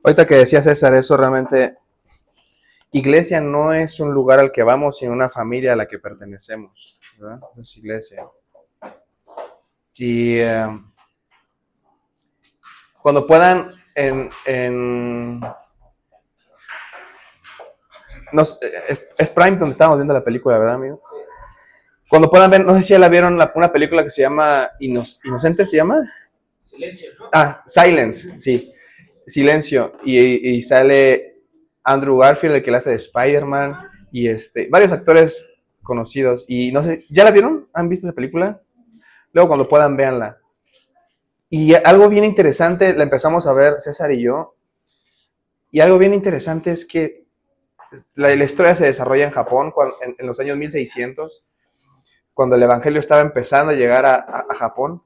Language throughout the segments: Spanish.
Ahorita que decía César eso, realmente, iglesia no es un lugar al que vamos, sino una familia a la que pertenecemos, ¿verdad? Es iglesia. Y cuando puedan, no, es Prime donde estábamos viendo la película, ¿verdad, amigo? Cuando puedan ver, no sé si ya la vieron, una película que se llama Inocente, ¿se llama? Silencio, ¿no? Ah, Silence, sí. Silencio. Y sale Andrew Garfield, el que le hace de Spider-Man, y varios actores conocidos. Y no sé, ¿ya la vieron? ¿Han visto esa película? Luego cuando puedan, véanla. Y algo bien interesante, la empezamos a ver César y yo, y algo bien interesante es que la historia se desarrolla en Japón en los años 1600, cuando el evangelio estaba empezando a llegar a Japón,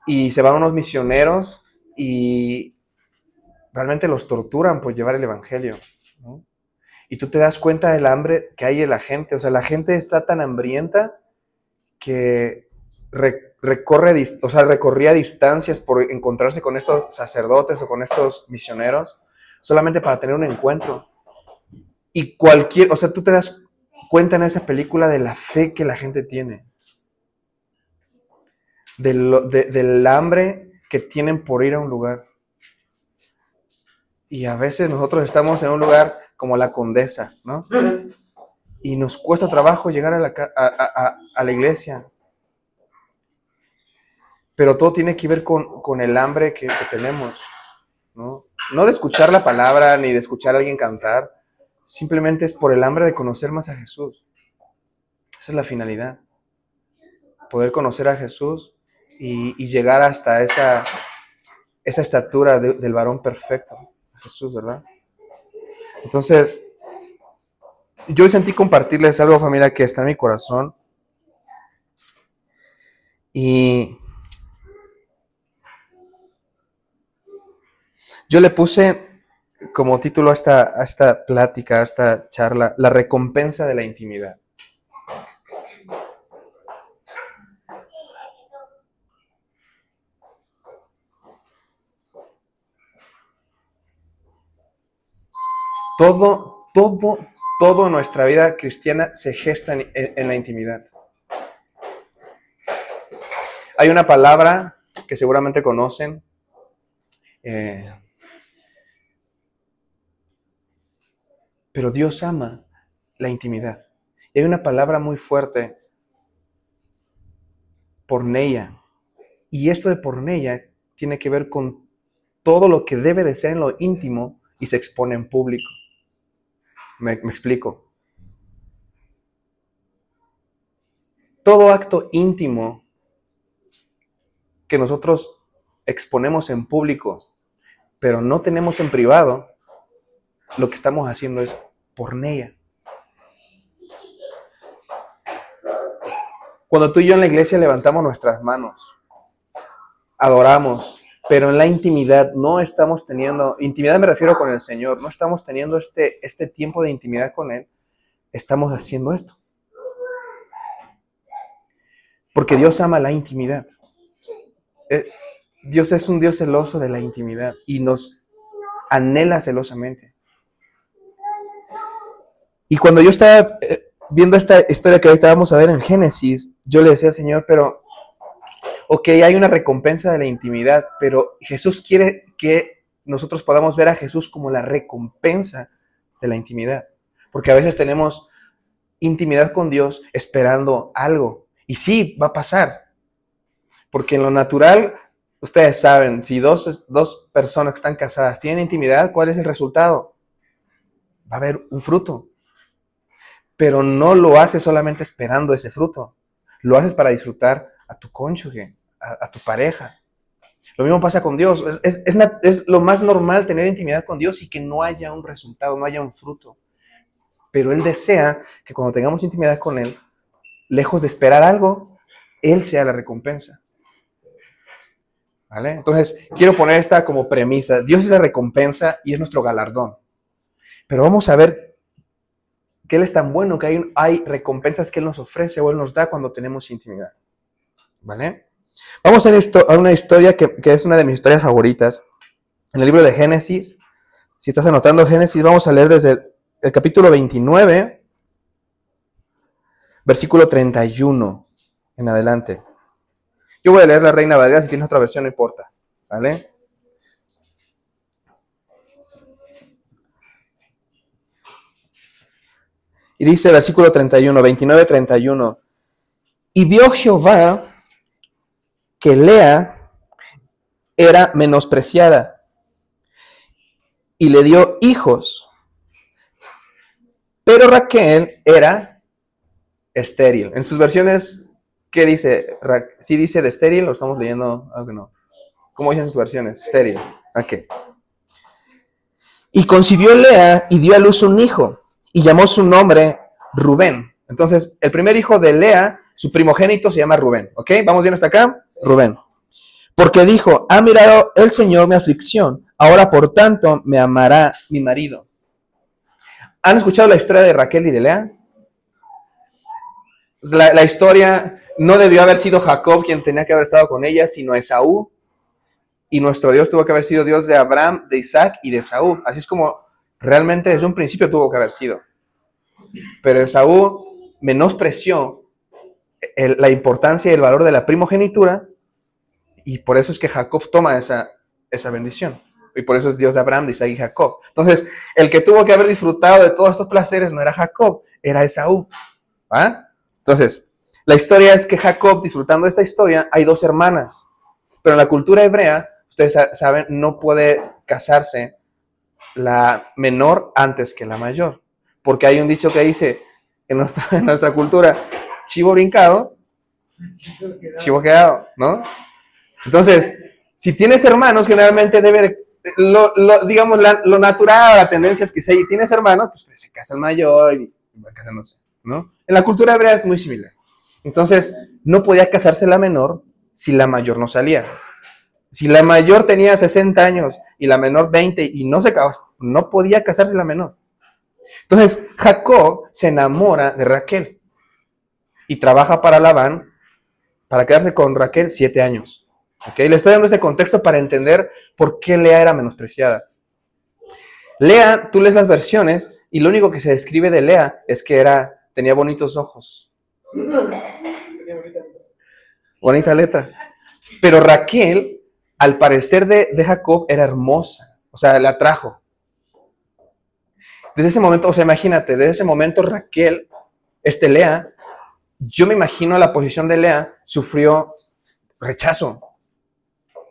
y se van unos misioneros y realmente los torturan por llevar el evangelio, ¿no? Y tú te das cuenta del hambre que hay en la gente. O sea, la gente está tan hambrienta que recorría distancias por encontrarse con estos sacerdotes o con estos misioneros solamente para tener un encuentro. Y o sea, tú te das cuenta en esa película de la fe que la gente tiene, del hambre que tienen por ir a un lugar. Y a veces nosotros estamos en un lugar como la Condesa, ¿no? Y nos cuesta trabajo llegar a la iglesia. Pero todo tiene que ver con el hambre que tenemos, ¿no? No de escuchar la palabra ni de escuchar a alguien cantar, simplemente es por el hambre de conocer más a Jesús. Esa es la finalidad. Poder conocer a Jesús y llegar hasta esa estatura del varón perfecto, Jesús, ¿verdad? Entonces, yo sentí compartirles algo, familia, que está en mi corazón. Y yo le puse como título a esta plática, a esta charla, la recompensa de la intimidad. Todo en nuestra vida cristiana se gesta en la intimidad. Hay una palabra que seguramente conocen, pero Dios ama la intimidad. Y hay una palabra muy fuerte, porneia. Y esto de porneia tiene que ver con todo lo que debe de ser en lo íntimo y se expone en público. Me explico. Todo acto íntimo que nosotros exponemos en público, pero no tenemos en privado, lo que estamos haciendo es porneia. Cuando tú y yo en la iglesia levantamos nuestras manos, adoramos, pero en la intimidad no estamos teniendo, intimidad me refiero con el Señor, no estamos teniendo este tiempo de intimidad con Él, estamos haciendo esto. Porque Dios ama la intimidad. Dios es un Dios celoso de la intimidad y nos anhela celosamente. Y cuando yo estaba viendo esta historia que ahorita vamos a ver en Génesis, yo le decía al Señor, pero, ok, hay una recompensa de la intimidad, pero Jesús quiere que nosotros podamos ver a Jesús como la recompensa de la intimidad. Porque a veces tenemos intimidad con Dios esperando algo. Y sí, va a pasar. Porque en lo natural, ustedes saben, si dos personas que están casadas tienen intimidad, ¿cuál es el resultado? Va a haber un fruto. Pero no lo haces solamente esperando ese fruto. Lo haces para disfrutar a tu cónyuge, a tu pareja. Lo mismo pasa con Dios. Es lo más normal tener intimidad con Dios y que no haya un resultado, no haya un fruto. Pero Él desea que cuando tengamos intimidad con Él, lejos de esperar algo, Él sea la recompensa. ¿Vale? Entonces, quiero poner esta como premisa. Dios es la recompensa y es nuestro galardón. Pero vamos a ver que Él es tan bueno que hay recompensas que Él nos ofrece o Él nos da cuando tenemos intimidad. ¿Vale? Vamos a una historia que es una de mis historias favoritas. En el libro de Génesis, Si estás anotando Génesis, vamos a leer desde el capítulo 29, versículo 31 en adelante. Yo voy a leer la Reina Valera, si tienes otra versión no importa, ¿vale? Y dice versículo 31, 29, 31. Y vio Jehová que Lea era menospreciada y le dio hijos, pero Raquel era estéril. En sus versiones, ¿qué dice? ¿Sí dice de estéril o estamos leyendo algo que no? ¿Cómo dicen sus versiones? Estéril. ¿A qué? Y concibió Lea y dio a luz un hijo y llamó su nombre Rubén. Entonces, el primer hijo de Lea, su primogénito, se llama Rubén. ¿Ok? ¿Vamos bien hasta acá? Rubén. Porque dijo, ha mirado el Señor mi aflicción, ahora por tanto me amará mi marido. ¿Han escuchado la historia de Raquel y de Lea? La historia no debió haber sido Jacob quien tenía que haber estado con ella, sino Esaú. Y nuestro Dios tuvo que haber sido Dios de Abraham, de Isaac y de Esaú. Así es como realmente desde un principio tuvo que haber sido. Pero Esaú menospreció la importancia y el valor de la primogenitura, y por eso es que Jacob toma esa bendición. Y por eso es Dios de Abraham, de Isaac y Jacob. Entonces, el que tuvo que haber disfrutado de todos estos placeres no era Jacob, era Esaú. ¿Va? Entonces, la historia es que Jacob, disfrutando de esta historia, hay dos hermanas. Pero en la cultura hebrea, ustedes saben, no puede casarse la menor antes que la mayor. Porque hay un dicho que dice, en nuestra cultura, chivo brincado, chivo quedado, ¿no? Entonces, si tienes hermanos, generalmente digamos, lo natural, la tendencia es que si tienes hermanos, pues se casa el mayor y va casándose, ¿no? En la cultura hebrea es muy similar. Entonces, no podía casarse la menor si la mayor no salía. Si la mayor tenía 60 años y la menor 20 y no podía casarse la menor. Entonces, Jacob se enamora de Raquel y trabaja para Labán para quedarse con Raquel 7 años. ¿Okay? Le estoy dando ese contexto para entender por qué Lea era menospreciada. Lea, tú lees las versiones y lo único que se describe de Lea es que tenía bonitos ojos. Bonita letra. Pero Raquel, al parecer de Jacob, era hermosa. O sea, la atrajo. Desde ese momento, o sea, imagínate, desde ese momento Raquel, Lea, yo me imagino la posición de Lea, sufrió rechazo.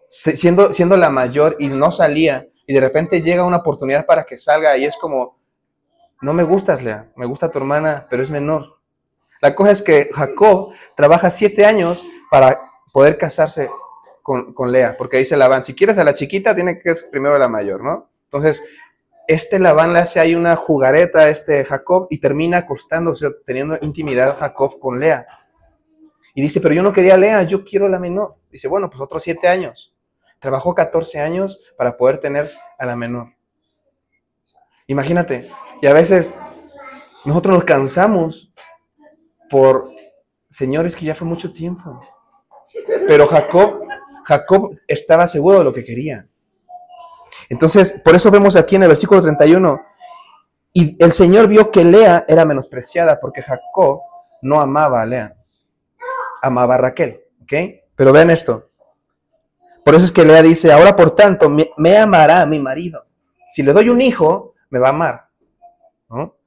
Siendo la mayor y no salía, y de repente llega una oportunidad para que salga y es como, no me gustas, Lea, me gusta tu hermana, pero es menor. La cosa es que Jacob trabaja 7 años para poder casarse con Lea, porque dice Labán, si quieres a la chiquita, tiene que ser primero la mayor, ¿no? Entonces, Labán le hace ahí una jugareta a Jacob y termina acostándose, teniendo intimidad Jacob con Lea. Y dice, pero yo no quería a Lea, yo quiero a la menor. Dice, bueno, pues otros 7 años. Trabajó 14 años para poder tener a la menor. Imagínate, y a veces nosotros nos cansamos por señores que ya fue mucho tiempo. Pero Jacob estaba seguro de lo que quería. Entonces, por eso vemos aquí en el versículo 31, y el Señor vio que Lea era menospreciada porque Jacob no amaba a Lea, amaba a Raquel, ¿ok? Pero vean esto. Por eso es que Lea dice, ahora por tanto, me amará mi marido. Si le doy un hijo, me va a amar, ¿no?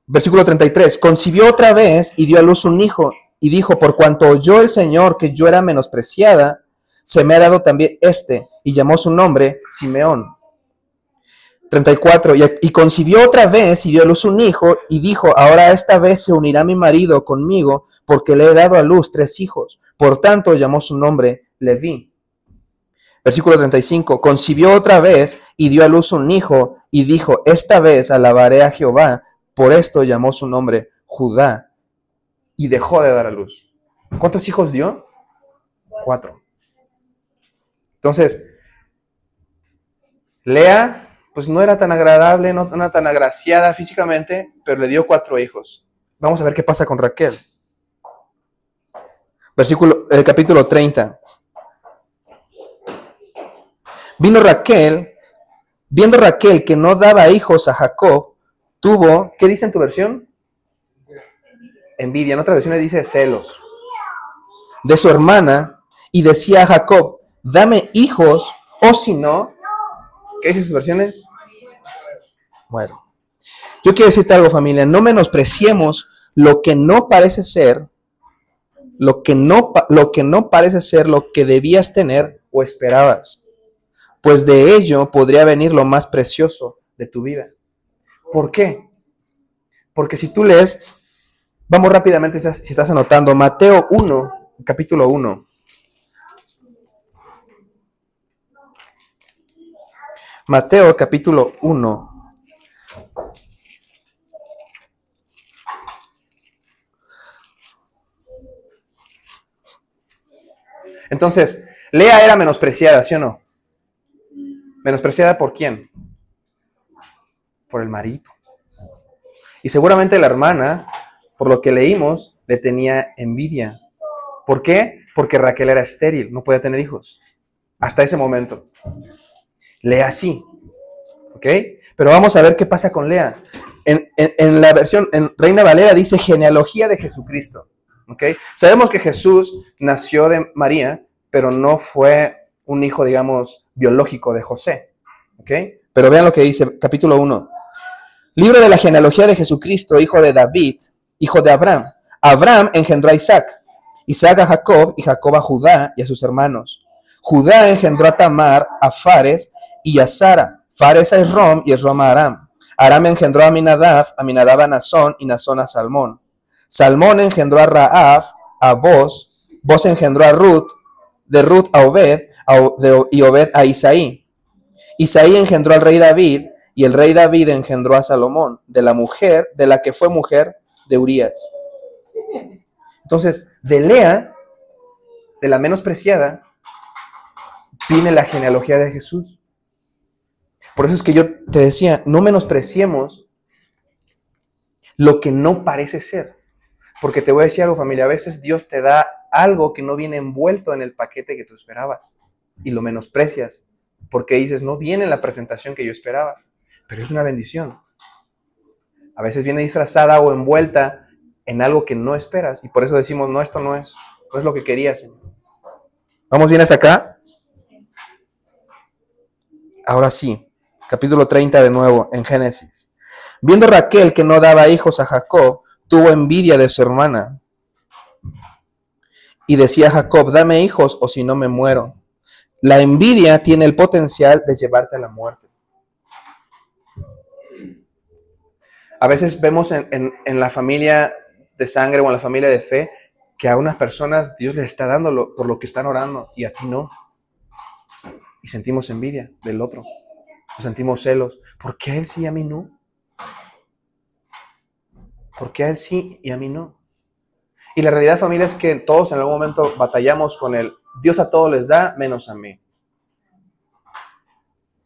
Versículo 33, concibió otra vez y dio a luz un hijo, y dijo, por cuanto oyó el Señor que yo era menospreciada, se me ha dado también y llamó su nombre Simeón. 34, y concibió otra vez y dio a luz un hijo, y dijo, ahora esta vez se unirá mi marido conmigo, porque le he dado a luz 3 hijos. Por tanto, llamó su nombre Leví. Versículo 35, concibió otra vez y dio a luz un hijo, y dijo, esta vez alabaré a Jehová. Por esto llamó su nombre Judá, y dejó de dar a luz. ¿Cuántos hijos dio? 4. Entonces, Lea, pues no era tan agradable, no era tan agraciada físicamente, pero le dio 4 hijos. Vamos a ver qué pasa con Raquel. Capítulo 30. Vino Raquel Viendo Raquel que no daba hijos a Jacob, tuvo, ¿qué dice en tu versión? Envidia. En otras versiones dice celos de su hermana, y decía a Jacob, dame hijos, o si no, ¿qué dice sus versiones? Muero. Yo quiero decirte algo, familia, no menospreciemos lo que no parece ser, lo que no parece ser lo que debías tener o esperabas, pues de ello podría venir lo más precioso de tu vida. ¿Por qué? Porque si tú lees, vamos rápidamente, si estás anotando, Mateo 1, capítulo 1. Mateo capítulo 1. Entonces, Lea era menospreciada, ¿sí o no? ¿Menospreciada por quién? Por el marido. Y seguramente la hermana, por lo que leímos, le tenía envidia. ¿Por qué? Porque Raquel era estéril, no podía tener hijos. Hasta ese momento. Lea sí. ¿Ok? Pero vamos a ver qué pasa con Lea. En la versión, en Reina Valera dice genealogía de Jesucristo. ¿Ok? Sabemos que Jesús nació de María, pero no fue un hijo, digamos, biológico de José. ¿Ok? Pero vean lo que dice, capítulo 1. Libro de la genealogía de Jesucristo, hijo de David, hijo de Abraham. Abraham engendró a Isaac, Isaac a Jacob, y Jacob a Judá y a sus hermanos. Judá engendró a Tamar, a Fares y a Sara. Fares a Esrom y Esrom a Aram. Aram engendró a Aminadab a Nazón y Nazón a Salmón. Salmón engendró a Rahab, a Boz. Boz engendró a Ruth, de Ruth a Obed, y Obed a Isaí. Isaí engendró al rey David, y el rey David engendró a Salomón, de la mujer, de la que fue mujer de Urías. Entonces, de Lea, de la menospreciada, viene la genealogía de Jesús. Por eso es que yo te decía, no menospreciemos lo que no parece ser. Porque te voy a decir algo, familia, a veces Dios te da algo que no viene envuelto en el paquete que tú esperabas. Y lo menosprecias. Porque dices, no viene en la presentación que yo esperaba. Pero es una bendición. A veces viene disfrazada o envuelta en algo que no esperas. Y por eso decimos, no, esto no es lo que quería, Señor. ¿Vamos bien hasta acá? Ahora sí, capítulo 30 de nuevo, en Génesis. Viendo Raquel que no daba hijos a Jacob, tuvo envidia de su hermana. Y decía a Jacob, dame hijos o si no me muero. La envidia tiene el potencial de llevarte a la muerte. A veces vemos en la familia de sangre o en la familia de fe que a unas personas Dios les está dando por lo que están orando y a ti no. Y sentimos envidia del otro. O sentimos celos. ¿Por qué a él sí y a mí no? ¿Por qué a él sí y a mí no? Y la realidad, familia, es que todos en algún momento batallamos con el Dios a todos les da, menos a mí.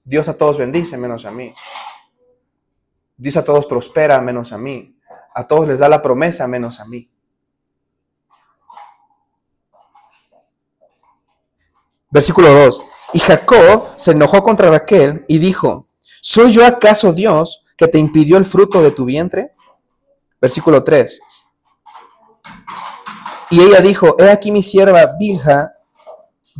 Dios a todos bendice, menos a mí. Dios a todos prospera, menos a mí. A todos les da la promesa, menos a mí. Versículo 2. Y Jacob se enojó contra Raquel y dijo, ¿soy yo acaso Dios que te impidió el fruto de tu vientre? Versículo 3. Y ella dijo, he aquí mi sierva Bilha,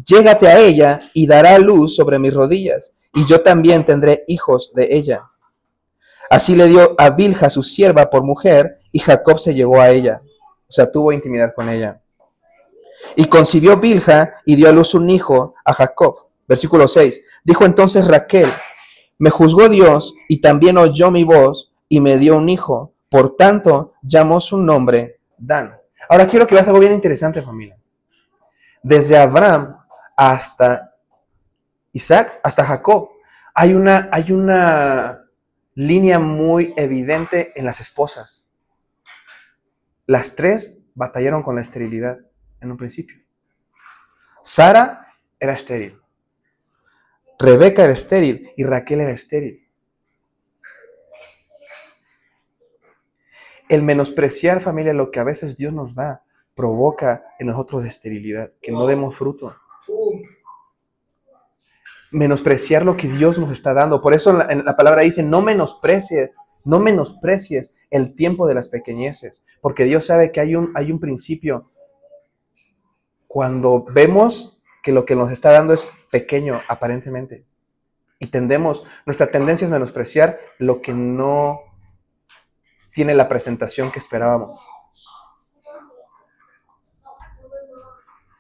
llégate a ella y dará luz sobre mis rodillas, y yo también tendré hijos de ella. Así le dio a Bilha su sierva por mujer, y Jacob se llegó a ella. O sea, tuvo intimidad con ella. Y concibió Bilha y dio a luz un hijo a Jacob. Versículo 6. Dijo entonces Raquel, me juzgó Dios y también oyó mi voz y me dio un hijo. Por tanto, llamó su nombre Dan. Ahora quiero que veas algo bien interesante, familia. Desde Abraham hasta Isaac, hasta Jacob, hay una línea muy evidente en las esposas. Las tres batallaron con la esterilidad en un principio. Sara era estéril. Rebeca era estéril y Raquel era estéril. El menospreciar, familia, lo que a veces Dios nos da, provoca en nosotros esterilidad, que no demos fruto. menospreciar lo que Dios nos está dando. Por eso en la palabra dice, no menosprecies el tiempo de las pequeñeces, porque Dios sabe que hay un principio. Cuando vemos que lo que nos está dando es pequeño, aparentemente, y nuestra tendencia es menospreciar lo que no tiene la presentación que esperábamos.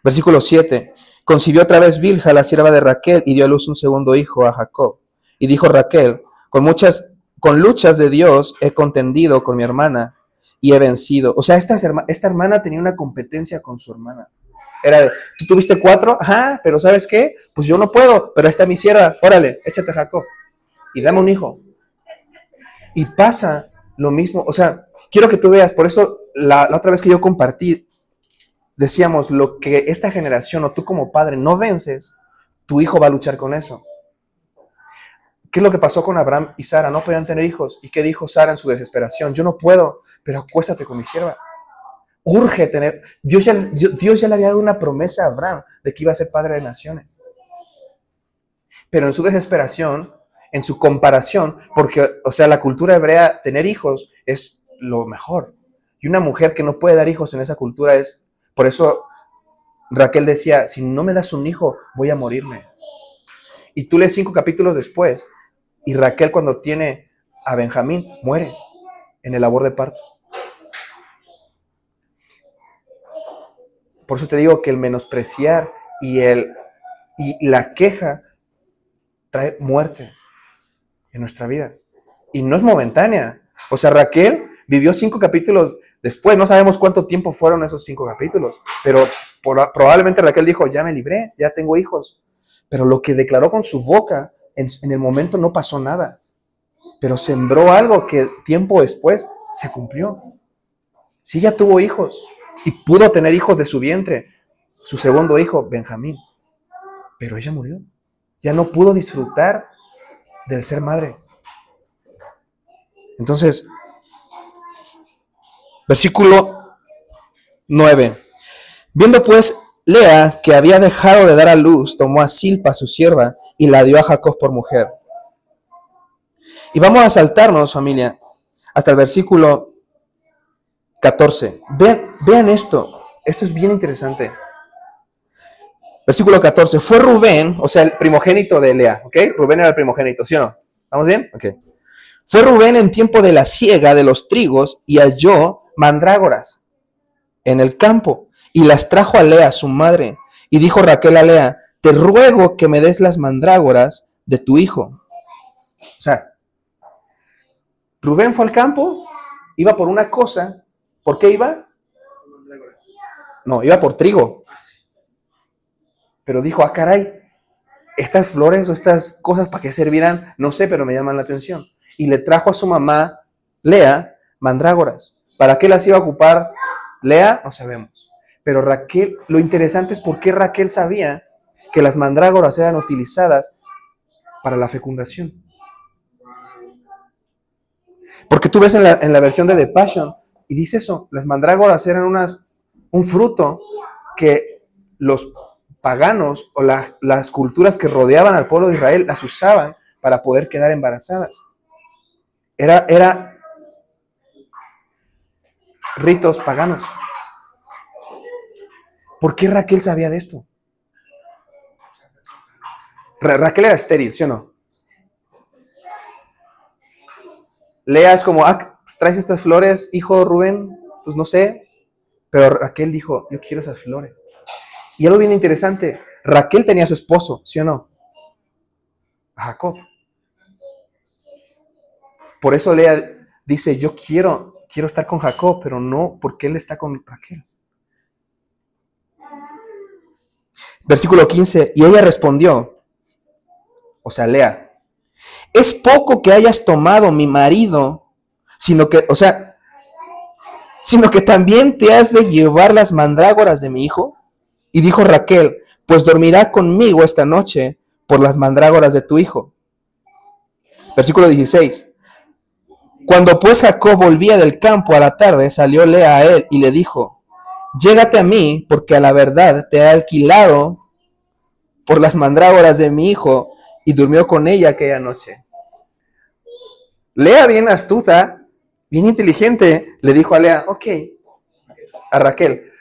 Versículo 7. Concibió otra vez Bilha, la sierva de Raquel, y dio a luz un segundo hijo, a Jacob. Y dijo Raquel, con luchas de Dios he contendido con mi hermana y he vencido. O sea, esta hermana tenía una competencia con su hermana. Era de, ¿tú tuviste 4? Ajá, pero ¿sabes qué? Pues yo no puedo, pero ahí está mi sierva. Órale, échate a Jacob y dame un hijo. Y pasa lo mismo. O sea, quiero que tú veas, por eso la otra vez que yo compartí, decíamos, lo que esta generación o tú como padre no vences, tu hijo va a luchar con eso. ¿Qué es lo que pasó con Abraham y Sara? No podían tener hijos. ¿Y qué dijo Sara en su desesperación? Yo no puedo, pero acuéstate con mi sierva. Urge tener. Dios ya le había dado una promesa a Abraham de que iba a ser padre de naciones. Pero en su desesperación, en su comparación, porque, o sea, la cultura hebrea, tener hijos es lo mejor. Y una mujer que no puede dar hijos en esa cultura es. Por eso Raquel decía, si no me das un hijo, voy a morirme. Y tú lees 5 capítulos después, y Raquel cuando tiene a Benjamín, muere en el labor de parto. Por eso te digo que el menospreciar y la queja trae muerte en nuestra vida. Y no es momentánea. O sea, Raquel vivió 5 capítulos después. No sabemos cuánto tiempo fueron esos 5 capítulos. Pero probablemente Raquel dijo, ya me libré, ya tengo hijos. Pero lo que declaró con su boca, en el momento no pasó nada. Pero sembró algo que tiempo después se cumplió. Sí, ella tuvo hijos. Y pudo tener hijos de su vientre. Su segundo hijo, Benjamín. Pero ella murió. Ya no pudo disfrutar del ser madre. Entonces, versículo 9. Viendo pues Lea que había dejado de dar a luz, tomó a Silpa, su sierva, y la dio a Jacob por mujer. Y vamos a saltarnos, familia, hasta el versículo 14. Vean esto. Esto es bien interesante. Versículo 14. Fue Rubén, o sea, el primogénito de Lea, ¿ok? Rubén era el primogénito, ¿sí o no? ¿Vamos bien? Ok. Fue Rubén en tiempo de la siega de los trigos y halló mandrágoras en el campo y las trajo a Lea, su madre. Y dijo Raquel a Lea, te ruego que me des las mandrágoras de tu hijo. O sea, Rubén fue al campo, iba por una cosa. ¿Por qué iba? No, iba por trigo. Pero dijo, caray, estas flores o estas cosas para qué servirán, no sé, pero me llaman la atención. Y le trajo a su mamá, Lea, mandrágoras. ¿Para qué las iba a ocupar Lea? No sabemos. Pero Raquel, lo interesante es por qué Raquel sabía que las mandrágoras eran utilizadas para la fecundación. Porque tú ves en la versión de The Passion, y dice eso, las mandrágoras eran un fruto que los paganos o las culturas que rodeaban al pueblo de Israel las usaban para poder quedar embarazadas. Era ritos paganos. ¿Por qué Raquel sabía de esto? Raquel era estéril, ¿sí o no? Lea es como, ¿traes estas flores, hijo Rubén? Pues no sé. Pero Raquel dijo, yo quiero esas flores. Y algo bien interesante, Raquel tenía a su esposo, ¿sí o no? A Jacob. Por eso Lea dice, yo quiero estar con Jacob, pero no porque él está con Raquel. Versículo 15, y ella respondió, o sea, Lea, es poco que hayas tomado mi marido, sino que también te has de llevar las mandrágoras de mi hijo. Y dijo Raquel, pues dormirá conmigo esta noche por las mandrágoras de tu hijo. Versículo 16. Cuando pues Jacob volvía del campo a la tarde, salió Lea a él y le dijo, llégate a mí, porque a la verdad te he alquilado por las mandrágoras de mi hijo, y durmió con ella aquella noche. Lea, bien astuta, bien inteligente, le dijo a Lea, ok, a Raquel,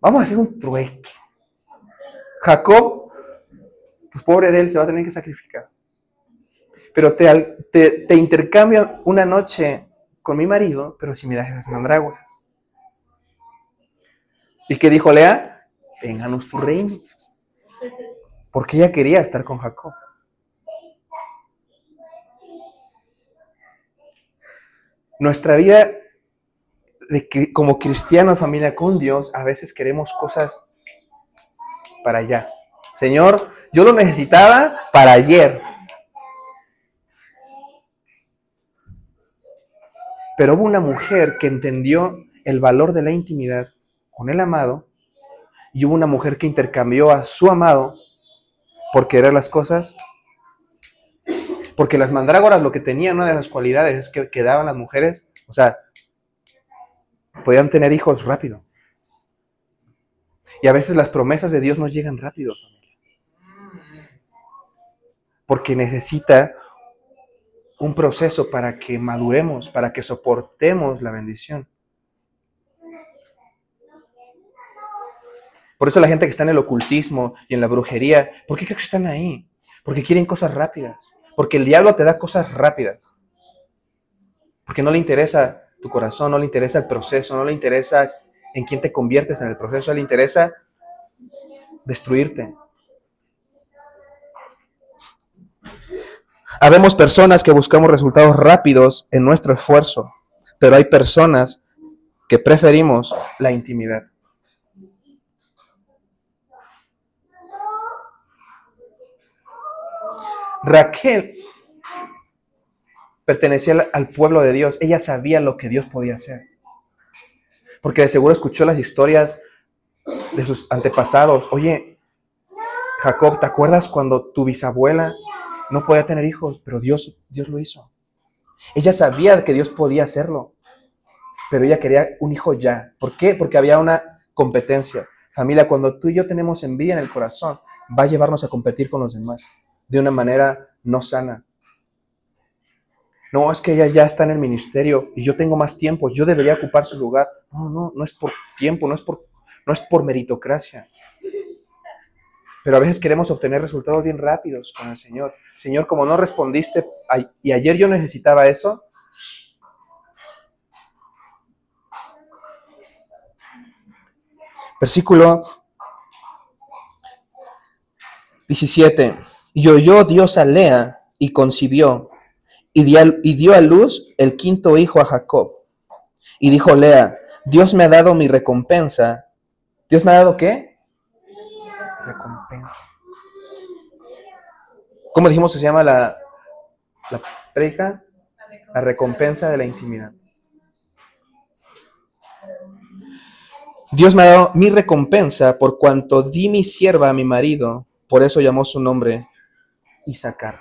vamos a hacer un trueque. Jacob, pues pobre de él, se va a tener que sacrificar. Pero te intercambio una noche con mi marido, pero si me das esas mandrágoras. ¿Y qué dijo Lea? Vénganos tu reino. Porque ella quería estar con Jacob. Nuestra vida como cristianos, familia con Dios, a veces queremos cosas para allá. Señor, yo lo necesitaba para ayer. Pero hubo una mujer que entendió el valor de la intimidad con el amado, y hubo una mujer que intercambió a su amado por querer las cosas, porque las mandrágoras lo que tenían, una de las cualidades es que quedaban las mujeres, o sea, podían tener hijos rápido. Y a veces las promesas de Dios no llegan rápido, familia, porque necesita un proceso para que maduremos, para que soportemos la bendición. Por eso la gente que está en el ocultismo y en la brujería, ¿por qué crees que están ahí? Porque quieren cosas rápidas. Porque el diablo te da cosas rápidas. Porque no le interesa tu corazón, no le interesa el proceso, no le interesa en quién te conviertes en el proceso, le interesa destruirte. Habemos personas que buscamos resultados rápidos en nuestro esfuerzo, pero hay personas que preferimos la intimidad. Raquel pertenecía al pueblo de Dios. Ella sabía lo que Dios podía hacer. Porque de seguro escuchó las historias de sus antepasados. Oye, Jacob, ¿te acuerdas cuando tu bisabuela no podía tener hijos? Pero Dios lo hizo. Ella sabía que Dios podía hacerlo. Pero ella quería un hijo ya. ¿Por qué? Porque había una competencia. Familia, cuando tú y yo tenemos envidia en el corazón, va a llevarnos a competir con los demás de una manera no sana. No, es que ella ya está en el ministerio y yo tengo más tiempo, yo debería ocupar su lugar. No es por tiempo, no es por meritocracia. Pero a veces queremos obtener resultados bien rápidos con el Señor. Señor, como no respondiste y ayer yo necesitaba eso. Versículo 17. Y oyó Dios a Lea y concibió, y dio a luz el quinto hijo a Jacob. Y dijo Lea, Dios me ha dado mi recompensa. ¿Dios me ha dado qué? Recompensa. ¿Cómo dijimos que se llama la prédica? La recompensa de la intimidad. Dios me ha dado mi recompensa por cuanto di mi sierva a mi marido. Por eso llamó su nombre Isacar.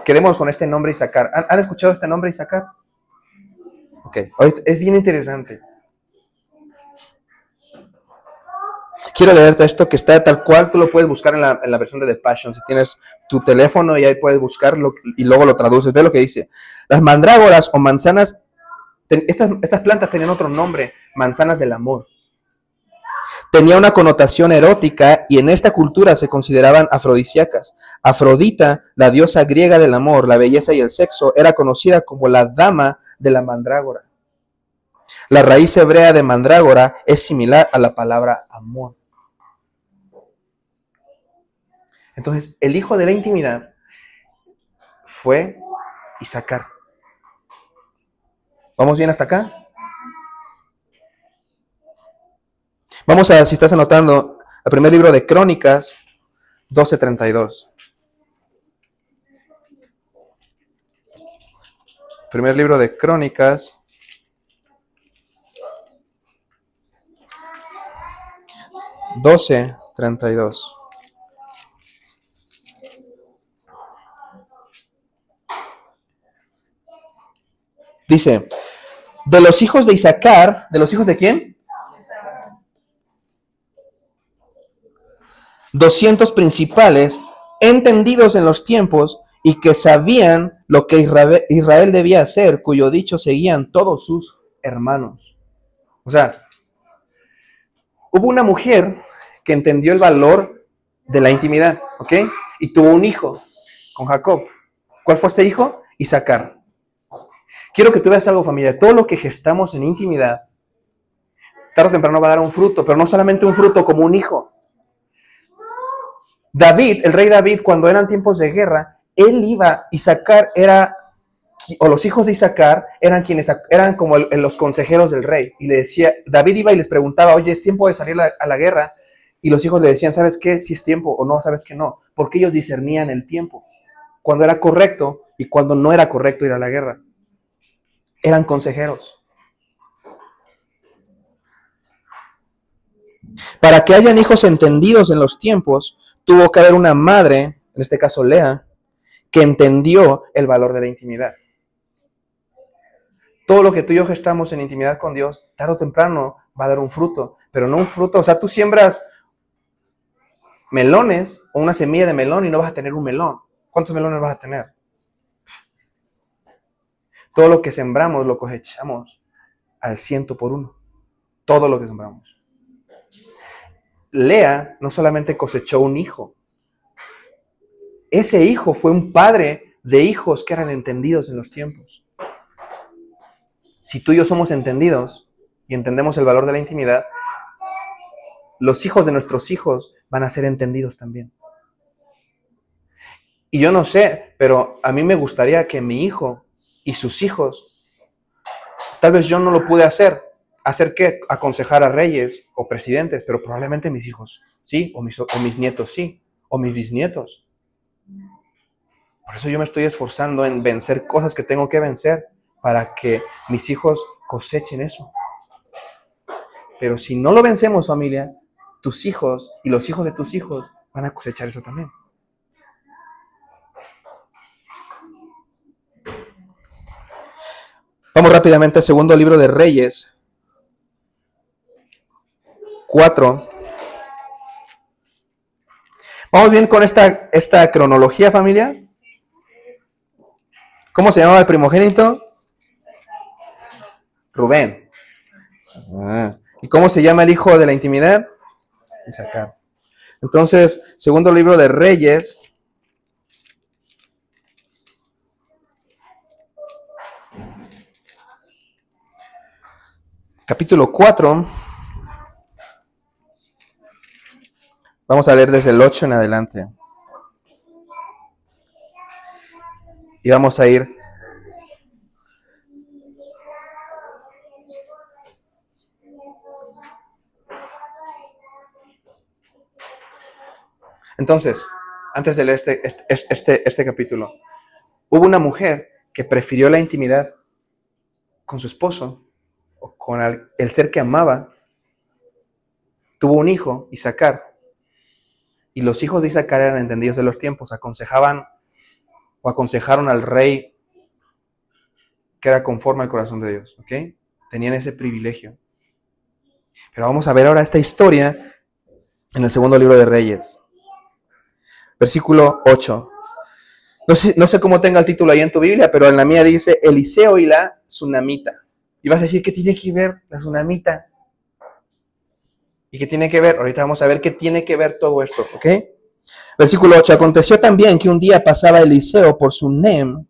Queremos con este nombre Isacar. ¿Han escuchado este nombre Isacar? Ok, es bien interesante. Quiero leerte esto que está tal cual, tú lo puedes buscar en la versión de The Passion. Si tienes tu teléfono y ahí puedes buscarlo y luego lo traduces. Ve lo que dice. Las mandrágoras o manzanas, estas plantas tenían otro nombre, manzanas del amor. Tenía una connotación erótica y en esta cultura se consideraban afrodisíacas. Afrodita, la diosa griega del amor, la belleza y el sexo, era conocida como la dama de la mandrágora. La raíz hebrea de mandrágora es similar a la palabra amor. Entonces, el hijo de la intimidad fue Isacar. ¿Vamos bien hasta acá? Vamos a, si estás anotando, al primer libro de Crónicas, 12:32. Primer libro de Crónicas, 12:32. Dice, de los hijos de Isacar, ¿de los hijos de quién? 200 principales, entendidos en los tiempos y que sabían lo que Israel debía hacer, cuyo dicho seguían todos sus hermanos. O sea, hubo una mujer que entendió el valor de la intimidad, ¿ok? Y tuvo un hijo con Jacob. ¿Cuál fue este hijo? Isaacar. Quiero que tú veas algo, familia. Todo lo que gestamos en intimidad, tarde o temprano va a dar un fruto, pero no solamente un fruto como un hijo. David, el rey David, cuando eran tiempos de guerra, él iba, Isaacar era, o los hijos de Isaacar eran como los consejeros del rey. Y le decía, David iba y les preguntaba, oye, ¿es tiempo de salir a la guerra? Y los hijos le decían, ¿sabes qué? Si es tiempo o no, ¿sabes qué no? Porque ellos discernían el tiempo, cuando era correcto y cuando no era correcto ir a la guerra. Eran consejeros. Para que hayan hijos entendidos en los tiempos, tuvo que haber una madre, en este caso Lea, que entendió el valor de la intimidad. Todo lo que tú y yo gestamos en intimidad con Dios, tarde o temprano va a dar un fruto, pero no un fruto, o sea, tú siembras melones o una semilla de melón y no vas a tener un melón. ¿Cuántos melones vas a tener? Todo lo que sembramos lo cosechamos al 100%. Todo lo que sembramos. Lea no solamente cosechó un hijo. Ese hijo fue un padre de hijos que eran entendidos en los tiempos. Si tú y yo somos entendidos y entendemos el valor de la intimidad, los hijos de nuestros hijos van a ser entendidos también. Y yo no sé, pero a mí me gustaría que mi hijo y sus hijos, tal vez yo no lo pude hacer. ¿Hacer qué? Aconsejar a reyes o presidentes, pero probablemente mis hijos, sí, o mis nietos, sí, o mis bisnietos. Por eso yo me estoy esforzando en vencer cosas que tengo que vencer para que mis hijos cosechen eso. Pero si no lo vencemos, familia, tus hijos y los hijos de tus hijos van a cosechar eso también. Vamos rápidamente al segundo libro de Reyes 4. Vamos bien con esta cronología, familia. ¿Cómo se llamaba el primogénito? Rubén. ¿Y cómo se llama el hijo de la intimidad? Isaacar. Entonces, segundo libro de Reyes, capítulo 4. Vamos a leer desde el 8 en adelante. Y vamos a ir entonces, antes de leer este capítulo, hubo una mujer que prefirió la intimidad con su esposo, o con el ser que amaba. Tuvo un hijo, Isaacar, y los hijos de Isaacar eran entendidos de los tiempos, aconsejaron al rey que era conforme al corazón de Dios, ¿ok? Tenían ese privilegio. Pero vamos a ver ahora esta historia en el segundo libro de Reyes. Versículo 8. No sé cómo tenga el título ahí en tu Biblia, pero en la mía dice Eliseo y la tsunamita. Y vas a decir, ¿qué tiene que ver la tsunamita? ¿Y qué tiene que ver? Ahorita vamos a ver qué tiene que ver todo esto, ¿ok? Versículo 8. Aconteció también que un día pasaba Eliseo por Sunem.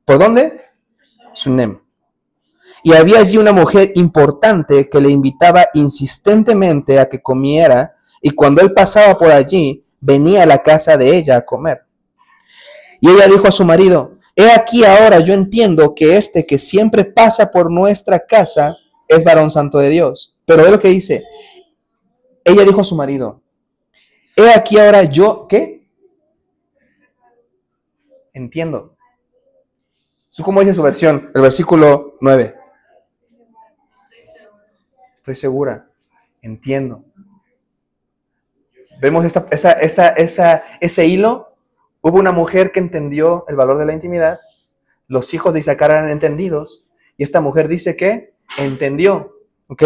¿Por dónde? Sunem. Y había allí una mujer importante que le invitaba insistentemente a que comiera, y cuando él pasaba por allí, venía a la casa de ella a comer. Y ella dijo a su marido, he aquí ahora yo entiendo que este que siempre pasa por nuestra casa es varón santo de Dios. Pero ve lo que dice. Ella dijo a su marido, he aquí ahora yo, ¿qué? Entiendo. ¿Cómo dice su versión? El versículo 9. Estoy segura. Entiendo. Vemos ese hilo. Hubo una mujer que entendió el valor de la intimidad. Los hijos de Isaacar eran entendidos. Y esta mujer dice que entendió. ¿Ok?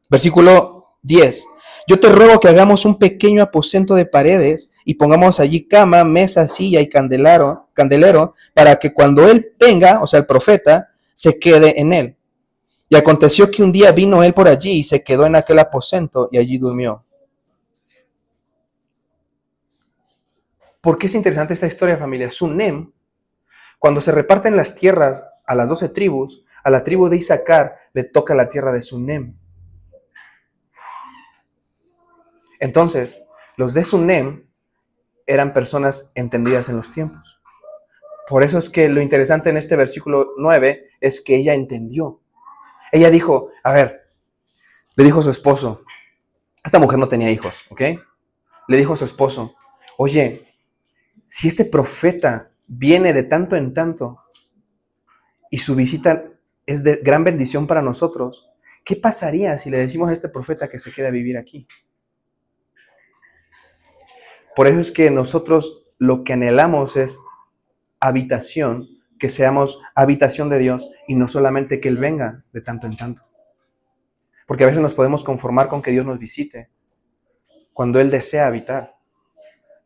Versículo 10. Yo te ruego que hagamos un pequeño aposento de paredes y pongamos allí cama, mesa, silla y candelero, para que cuando él venga, o sea, el profeta, se quede en él. Y aconteció que un día vino él por allí y se quedó en aquel aposento y allí durmió. ¿Por qué es interesante esta historia, familia? Sunem, cuando se reparten las tierras a las 12 tribus, a la tribu de Isaacar le toca la tierra de Sunem. Entonces, los de Sunem eran personas entendidas en los tiempos. Por eso es que lo interesante en este versículo 9 es que ella entendió. Ella dijo, a ver, le dijo a su esposo, esta mujer no tenía hijos, ¿ok? Le dijo a su esposo, oye, si este profeta viene de tanto en tanto y su visita es de gran bendición para nosotros, ¿qué pasaría si le decimos a este profeta que se quede a vivir aquí? Por eso es que nosotros lo que anhelamos es habitación, que seamos habitación de Dios y no solamente que Él venga de tanto en tanto. Porque a veces nos podemos conformar con que Dios nos visite cuando Él desea habitar.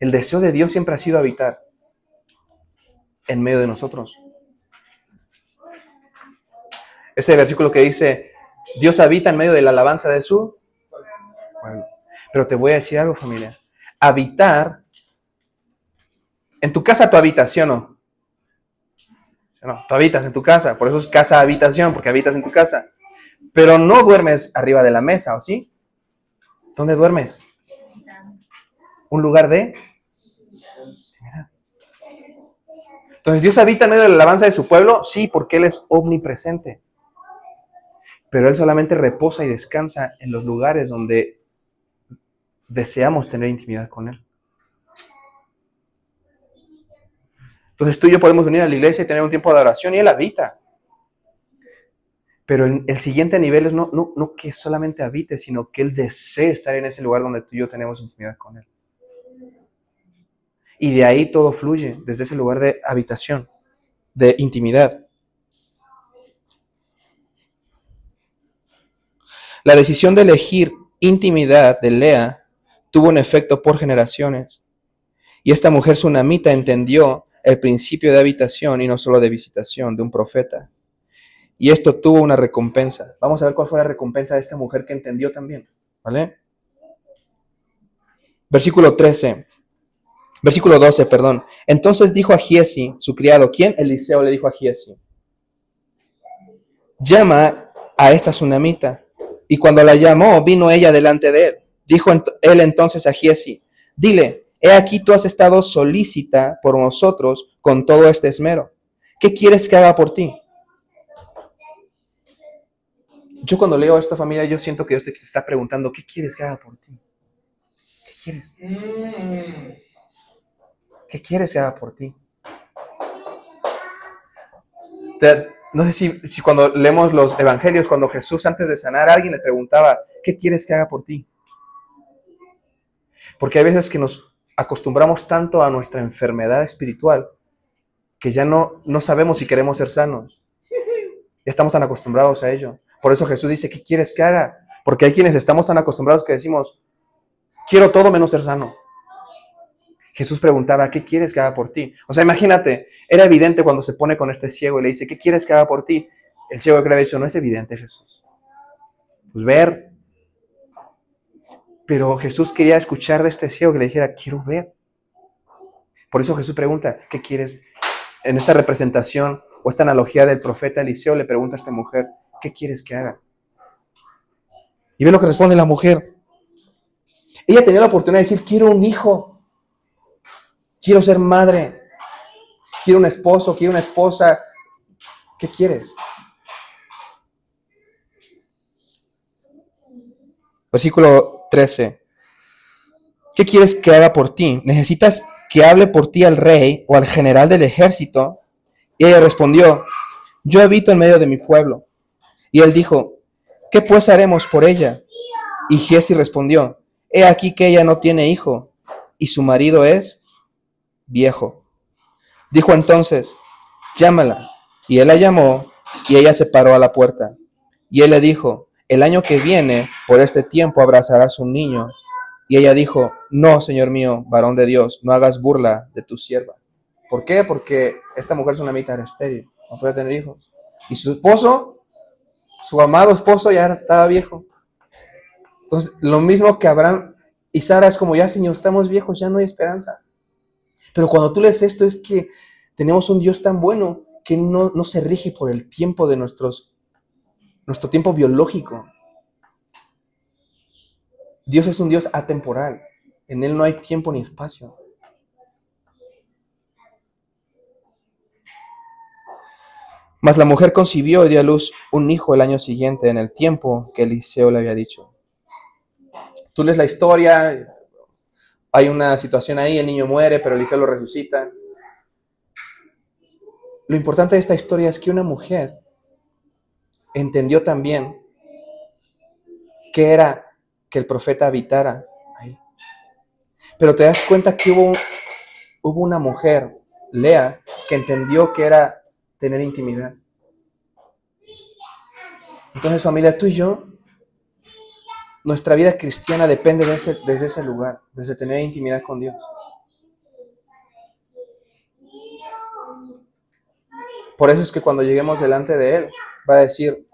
El deseo de Dios siempre ha sido habitar en medio de nosotros. Ese versículo que dice, Dios habita en medio de la alabanza de su pueblo. Pero te voy a decir algo, familia. Habitar, en tu casa tu habitación, ¿no? No, tú habitas en tu casa, por eso es casa habitación, porque habitas en tu casa. Pero no duermes arriba de la mesa, ¿o sí? ¿Dónde duermes? Un lugar de... Entonces, ¿Dios habita en medio de la alabanza de su pueblo? Sí, porque Él es omnipresente. Pero Él solamente reposa y descansa en los lugares donde deseamos tener intimidad con Él. Entonces tú y yo podemos venir a la iglesia y tener un tiempo de adoración y Él habita. Pero el siguiente nivel es no que solamente habite, sino que Él desee estar en ese lugar donde tú y yo tenemos intimidad con Él. Y de ahí todo fluye, desde ese lugar de habitación, de intimidad. La decisión de elegir intimidad de Lea tuvo un efecto por generaciones. Y esta mujer sunamita entendió el principio de habitación y no solo de visitación de un profeta. Y esto tuvo una recompensa. Vamos a ver cuál fue la recompensa de esta mujer que entendió también. ¿Vale? Versículo 12. Entonces dijo a Giezi, su criado, ¿quién? Eliseo le dijo a Giezi, llama a esta sunamita. Y cuando la llamó, vino ella delante de él. Dijo él entonces a Giezi, dile, he aquí tú has estado solícita por nosotros con todo este esmero. ¿Qué quieres que haga por ti? Yo cuando leo a esta familia, yo siento que Dios te está preguntando, ¿qué quieres que haga por ti? ¿Qué quieres? ¿Qué quieres que haga por ti? No sé si cuando leemos los evangelios, cuando Jesús antes de sanar a alguien le preguntaba, ¿qué quieres que haga por ti? Porque hay veces que nos acostumbramos tanto a nuestra enfermedad espiritual que ya no sabemos si queremos ser sanos. Ya estamos tan acostumbrados a ello. Por eso Jesús dice, ¿qué quieres que haga? Porque hay quienes estamos tan acostumbrados que decimos, quiero todo menos ser sano. Jesús preguntaba, ¿qué quieres que haga por ti? O sea, imagínate, era evidente cuando se pone con este ciego y le dice, ¿qué quieres que haga por ti? El ciego que le había dicho, no es evidente, Jesús. Pues ver. Pero Jesús quería escuchar de este ciego que le dijera, quiero ver. Por eso Jesús pregunta, ¿qué quieres? En esta representación o esta analogía del profeta Eliseo le pregunta a esta mujer, ¿qué quieres que haga? Y ve lo que responde la mujer. Ella tenía la oportunidad de decir, quiero un hijo. Quiero ser madre, quiero un esposo, quiero una esposa. ¿Qué quieres? Versículo 13. ¿Qué quieres que haga por ti? ¿Necesitas que hable por ti al rey o al general del ejército? Y ella respondió, yo habito en medio de mi pueblo. Y él dijo, ¿qué pues haremos por ella? Y Giezi respondió, he aquí que ella no tiene hijo, y su marido es viejo. Dijo entonces, llámala. Y él la llamó, y ella se paró a la puerta. Y él le dijo, el año que viene, por este tiempo, abrazarás un niño. Y ella dijo, no, Señor mío, varón de Dios, no hagas burla de tu sierva. ¿Por qué? Porque esta mujer sunamita era estéril, no puede tener hijos. Y su esposo, su amado esposo, ya estaba viejo. Entonces, lo mismo que Abraham y Sara es como, ya Señor, estamos viejos, ya no hay esperanza. Pero cuando tú lees esto es que tenemos un Dios tan bueno que no se rige por el tiempo de nuestro tiempo biológico. Dios es un Dios atemporal. En Él no hay tiempo ni espacio. Mas la mujer concibió y dio a luz un hijo el año siguiente, en el tiempo que Eliseo le había dicho. Tú lees la historia, hay una situación ahí, el niño muere, pero Eliseo lo resucita. Lo importante de esta historia es que una mujer entendió también que era que el profeta habitara ahí. Pero te das cuenta que hubo una mujer, Lea, que entendió que era tener intimidad. Entonces, familia, tú y yo, nuestra vida cristiana depende desde ese lugar, desde tener intimidad con Dios. Por eso es que cuando lleguemos delante de Él, va a decir,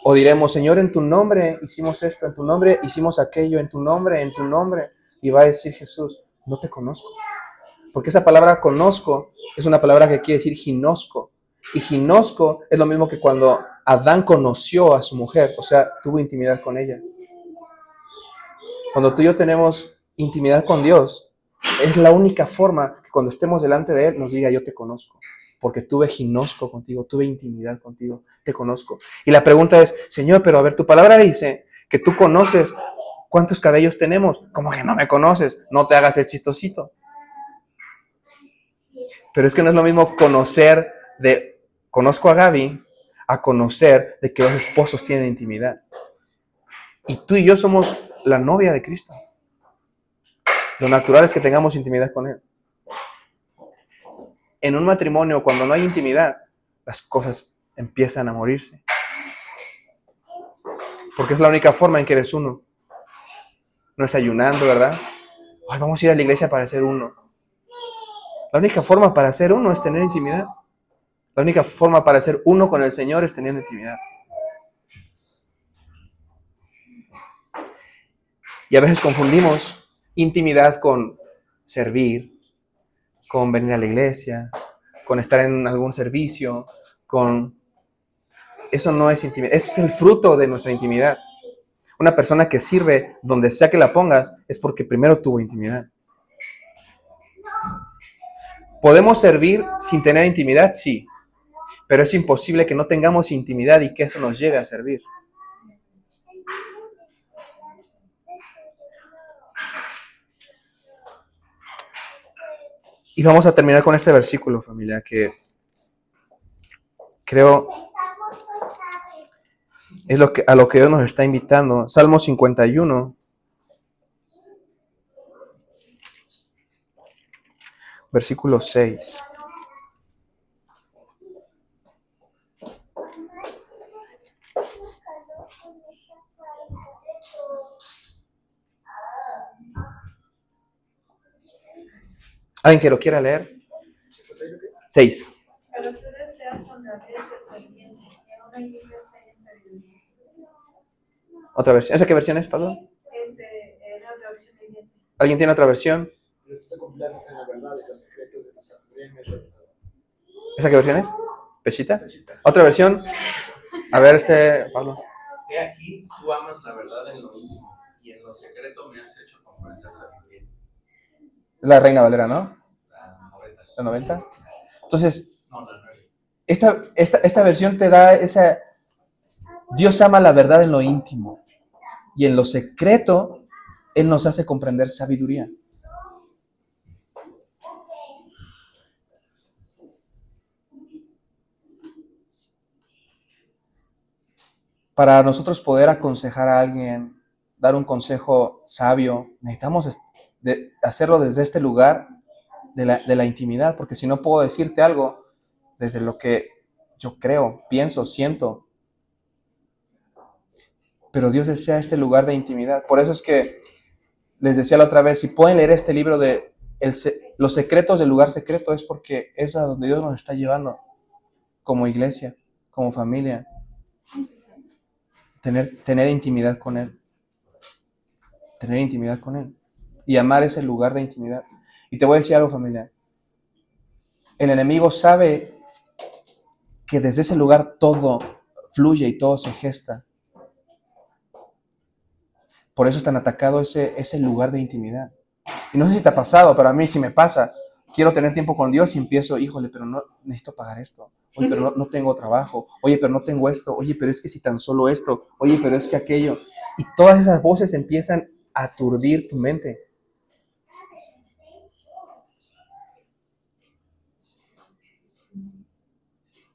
o diremos, Señor, en tu nombre hicimos esto, en tu nombre hicimos aquello, en tu nombre, y va a decir Jesús, no te conozco. Porque esa palabra conozco es una palabra que quiere decir ginosco. Y ginosco es lo mismo que cuando Adán conoció a su mujer, o sea, tuvo intimidad con ella. Cuando tú y yo tenemos intimidad con Dios, es la única forma que cuando estemos delante de Él nos diga, yo te conozco. Porque tuve ginosco contigo, tuve intimidad contigo, te conozco. Y la pregunta es, Señor, pero a ver, tu palabra dice que tú conoces cuántos cabellos tenemos. ¿Cómo que no me conoces? No te hagas el chistosito. Pero es que no es lo mismo conozco a Gaby, a conocer de que los esposos tienen intimidad. Y tú y yo somos la novia de Cristo. Lo natural es que tengamos intimidad con Él. En un matrimonio, cuando no hay intimidad, las cosas empiezan a morirse. Porque es la única forma en que eres uno. No es ayunando, ¿verdad? Ay, vamos a ir a la iglesia para ser uno. La única forma para ser uno es tener intimidad. La única forma para ser uno con el Señor es tener intimidad. Y a veces confundimos intimidad con servir, con venir a la iglesia, con estar en algún servicio, Eso no es intimidad, eso es el fruto de nuestra intimidad. Una persona que sirve donde sea que la pongas es porque primero tuvo intimidad. ¿Podemos servir sin tener intimidad? Sí, pero es imposible que no tengamos intimidad y que eso nos lleve a servir. Y vamos a terminar con este versículo, familia, que creo es a lo que Dios nos está invitando. Salmo 51, versículo 6. ¿Alguien que lo quiera leer? 6. Pero tú deseas honradez y serpiente, y aún allí enseñas sabiduría. Otra versión. ¿Esa qué versión es, Pablo? Es la otra versión viviente. ¿Alguien tiene otra versión? Pero tú te complaces en la verdad de los secretos de tu sabiduría. ¿Esa qué versión es? ¿Pechita? ¿Otra versión? A ver, Pablo. He aquí, tú amas la verdad en lo íntimo, y en lo secreto me has hecho comprender sabiduría. Es la Reina Valera, ¿no? La 90. ¿La 90? Entonces, No, la 9. esta versión te da esa... Dios ama la verdad en lo íntimo, y en lo secreto, Él nos hace comprender sabiduría. Para nosotros poder aconsejar a alguien, dar un consejo sabio, necesitamos hacerlo desde este lugar de la intimidad, porque si no puedo decirte algo desde lo que yo creo, pienso, siento. Pero Dios desea este lugar de intimidad. Por eso es que les decía la otra vez, si pueden leer este libro de los secretos del lugar secreto, es porque es a donde Dios nos está llevando como iglesia, como familia. Tener intimidad con Él. Tener intimidad con Él. Y amar ese lugar de intimidad. Y te voy a decir algo, familia. El enemigo sabe que desde ese lugar todo fluye y todo se gesta. Por eso es tan atacado ese lugar de intimidad. Y no sé si te ha pasado, pero a mí sí me pasa. Quiero tener tiempo con Dios y empiezo, híjole, pero no necesito pagar esto. Oye, pero no tengo trabajo. Oye, pero no tengo esto. Oye, pero es que si tan solo esto. Oye, pero es que aquello. Y todas esas voces empiezan a aturdir tu mente.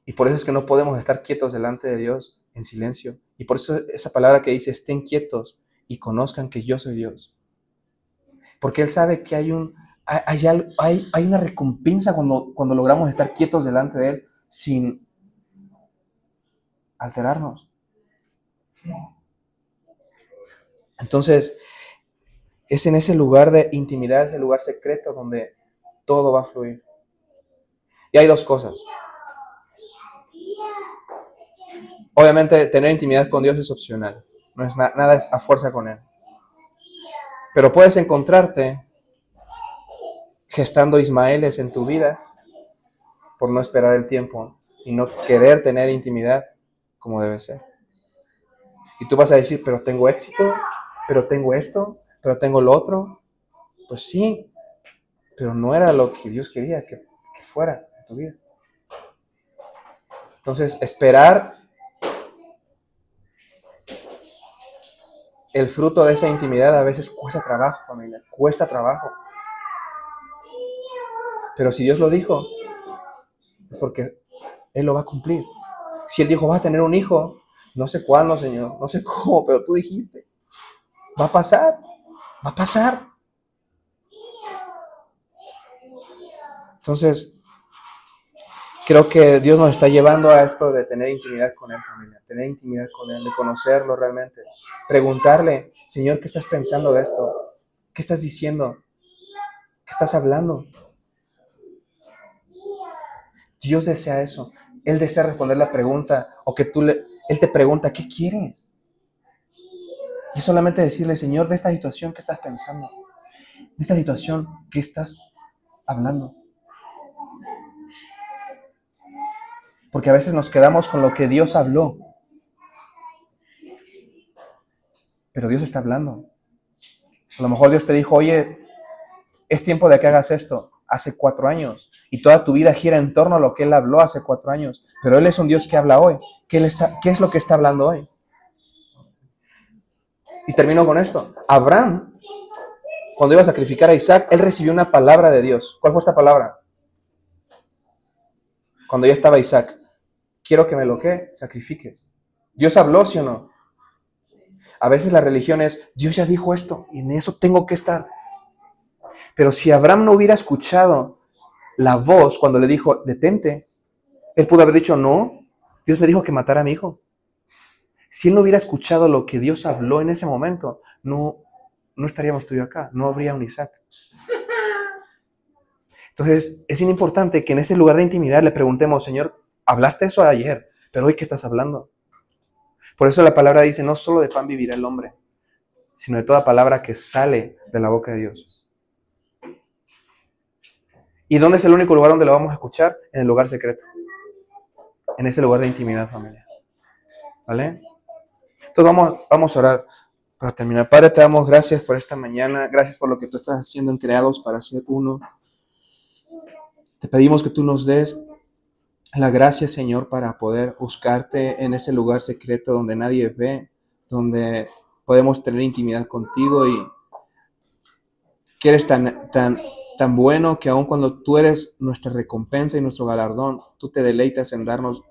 Y por eso es que no podemos estar quietos delante de Dios en silencio. Y por eso esa palabra que dice, estén quietos y conozcan que yo soy Dios. Porque Él sabe que hay una recompensa cuando logramos estar quietos delante de Él sin alterarnos. Entonces, es en ese lugar de intimidad, ese lugar secreto donde todo va a fluir. Y hay dos cosas. Obviamente, tener intimidad con Dios es opcional. No es nada es a fuerza con Él. Pero puedes encontrarte gestando Ismaeles en tu vida por no esperar el tiempo y no querer tener intimidad como debe ser. Y tú vas a decir, pero tengo éxito, pero tengo esto, pero tengo lo otro. Pues sí, pero no era lo que Dios quería que fuera en tu vida. Entonces, esperar el fruto de esa intimidad a veces cuesta trabajo, familia, cuesta trabajo. Pero si Dios lo dijo, es porque Él lo va a cumplir. Si Él dijo, vas a tener un hijo, no sé cuándo, Señor, no sé cómo, pero tú dijiste, va a pasar, va a pasar. Entonces, creo que Dios nos está llevando a esto de tener intimidad con Él, familia, tener intimidad con Él, de conocerlo realmente, preguntarle, Señor, ¿qué estás pensando de esto? ¿Qué estás diciendo? ¿Qué estás hablando? Dios desea eso. Él desea responder la pregunta o que Él te pregunta, ¿qué quieres? Y es solamente decirle, Señor, de esta situación, ¿qué estás pensando? De esta situación, ¿qué estás hablando? Porque a veces nos quedamos con lo que Dios habló. Pero Dios está hablando. A lo mejor Dios te dijo, oye, es tiempo de que hagas esto hace 4 años. Y toda tu vida gira en torno a lo que Él habló hace 4 años. Pero Él es un Dios que habla hoy. ¿Qué es lo que está hablando hoy? Y termino con esto. Abraham, cuando iba a sacrificar a Isaac, él recibió una palabra de Dios. ¿Cuál fue esta palabra? Cuando ya estaba Isaac. Quiero que me lo sacrifiques. ¿Dios habló, sí o no? A veces la religión es, Dios ya dijo esto y en eso tengo que estar. Pero si Abraham no hubiera escuchado la voz cuando le dijo, detente, él pudo haber dicho, no, Dios me dijo que matara a mi hijo. Si él no hubiera escuchado lo que Dios habló en ese momento, no estaríamos tú y yo acá, no habría un Isaac. Entonces, es bien importante que en ese lugar de intimidad le preguntemos, Señor, hablaste eso ayer, pero hoy ¿qué estás hablando? Por eso la palabra dice, no solo de pan vivirá el hombre, sino de toda palabra que sale de la boca de Dios. ¿Y dónde es el único lugar donde lo vamos a escuchar? En el lugar secreto. En ese lugar de intimidad, familia. ¿Vale? Entonces vamos a orar para terminar. Padre, te damos gracias por esta mañana. Gracias por lo que tú estás haciendo en Creados para ser uno. Te pedimos que tú nos des la gracia, Señor, para poder buscarte en ese lugar secreto donde nadie ve, donde podemos tener intimidad contigo y que eres tan bueno que aun cuando tú eres nuestra recompensa y nuestro galardón, tú te deleitas en darnos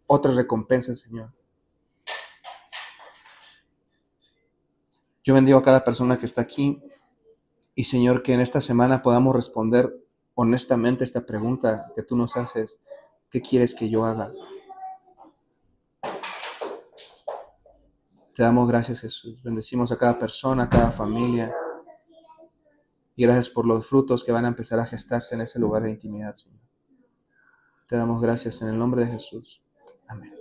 otras recompensas, Señor. Yo bendigo a cada persona que está aquí y, Señor, que en esta semana podamos responder honestamente esta pregunta que tú nos haces. ¿Qué quieres que yo haga? Te damos gracias, Jesús. Bendecimos a cada persona, a cada familia. Y gracias por los frutos que van a empezar a gestarse en ese lugar de intimidad, Señor. Te damos gracias en el nombre de Jesús. Amén.